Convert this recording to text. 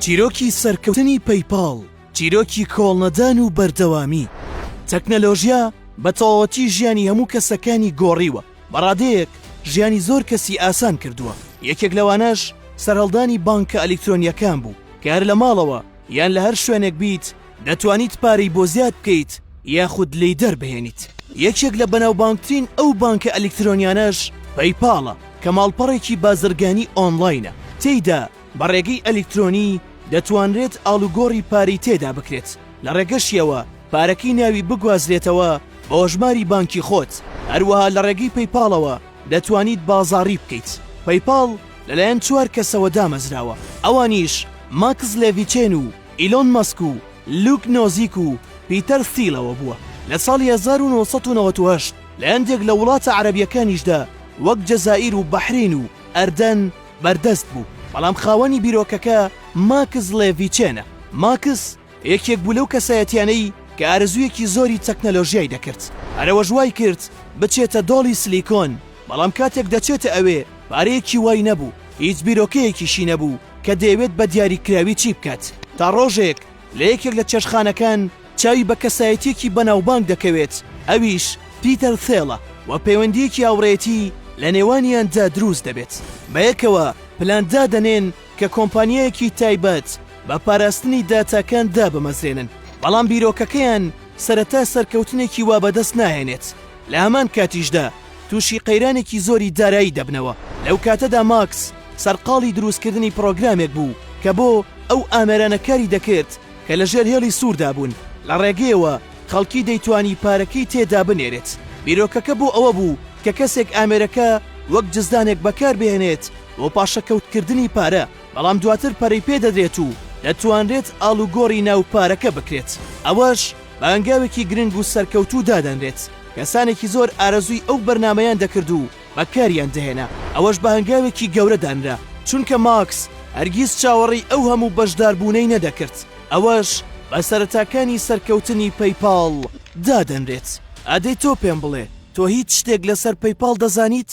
چیرۆکی سەرکەوتنی پەیپاڵ، چیرۆکی کۆڵنەدان و بەردەوامی. تەکنەلۆژیا بە تەواوەتی ژیانی هەموو کەسەکانی گۆڕیوە، بەڕادەیەک ژیانی زۆر کەسی ئاسان کردووە. یەکێک لەوانەش سەرهەڵدانی بانکە ئەلکترۆنیەکان بوو کە هەر لە ماڵەوە یان لە هەر شوێنێک بیت دەتوانیت پارەی بۆ زیاد بکەیت یاخود لێی دەربهێنیت. یەکێک لە بەناوبانگترین ئەو بانکە ئەلکترۆنیانەش پەیپاڵە کە ماڵپەڕێکی بازرگانی ئۆنلاینە. تێیدا بە ڕێگەی ئەلکترۆنی دەتوانرێت ئاڵوگۆڕی پارەی تێدا بکرێت، لە ڕێگەشیەوە پارەکەی ناوی بگوازرێتەوە بە ژماری بانکی خۆت. هەروەها لە ڕێگەی پەیپاڵەوە دەتوانیت بازاڕی بکەیت. پەیپاڵ لەلایەن 4 کەسەوە دامەزراوە، ئەوانیش ماکس لێڤیچێن و ئیلۆن مەسک و لوک نۆزیک و پیتەر ثیلەوە بووە. لە ساڵی 1998 لە هەندێک لە وڵاتە عەرەبیەکانیشدا وەک جەزائیر و بەحرین و ئەردەن بەردەست بوو، بەڵام خاوەنی بیرۆکەکە ماکس لێڤیچێنە. ماکس یەکێک بوو لەو کەسایەتیانەی کە ئارەزوویەکی زۆری تەکنەلۆژیای دەکرد، هەرەوە ژوای کرد بچێتە دۆڵی سلیکۆن، بەڵام کاتێک دەچێتە ئەوێ پارەیەکی وای نەبوو، هیچ بیرۆکەیەکیشی نەبوو کە دەیەوێت بە دیاریکراوی چی بکات. تا ڕۆژێک لە یەکێک لە چێشخانەکان چاوی بە کەسایەتێکی بەناوبانگ دەکەوێت، ئەویش پیتەر ثێڵە و پەیوەندیەکی هاوڕێیەتی لە نێوانیاندا دروست دەبێت. بەیەکەوە پلاندا دەنێن کە کۆمپانیایەکی تایبەت بە پاراستنی داتاکان دابمەزرێنن، بەڵام بیرۆکەکەیان سەرەتا سەرکەوتنێکی وا بەدەست ناهێنێت. لە هەمان کاتیشدا تووشی قەیرانێکی زۆری دارایی دەبنەوە. لەو کاتەدا ماکس سەرقاڵی دروستکردنی پرۆگرامێک بوو کە بۆ ئەو ئامێرانەکاری دەکرد کە لەژێر هێڵی سووردا بوون، لە ڕێگەیەوە خەڵکی دەیتوانی پارەکەی تێدا بنێرێت. بیرۆکەکە بۆ ئەوە بوو کە کەسێک ئامێرەکە وەک جزدانێک بەکار بهێنێت بۆ پاشەکەوتکردنی پارە، بەڵام دواتر پەرەی پێدەدرێت و دەتوانرێت ئاڵوگۆڕی ناو پارەکە بکرێت. ئەوەش بە هەنگاوێکی گرنگ و سەرکەوتوو دادەنرێت. کەسانێکی زۆر ئارەزووی ئەو بەرنامەیان دەکرد و بەکاریان دەهێنا، ئەوەش بە هەنگاوێکی گەورە دانرا، چونکە ماکس هەرگیز چاوەڕی ئەو هەموو بەشداربوونەی نەدەکرد. ئەوەش بە سەرەتاکانی سەرکەوتنی پەیپاڵ دادەنرێت. ئادەی تۆ پێم بڵێ، تۆ هیچ شتێک لەسەر پەیپاڵ دەزانیت؟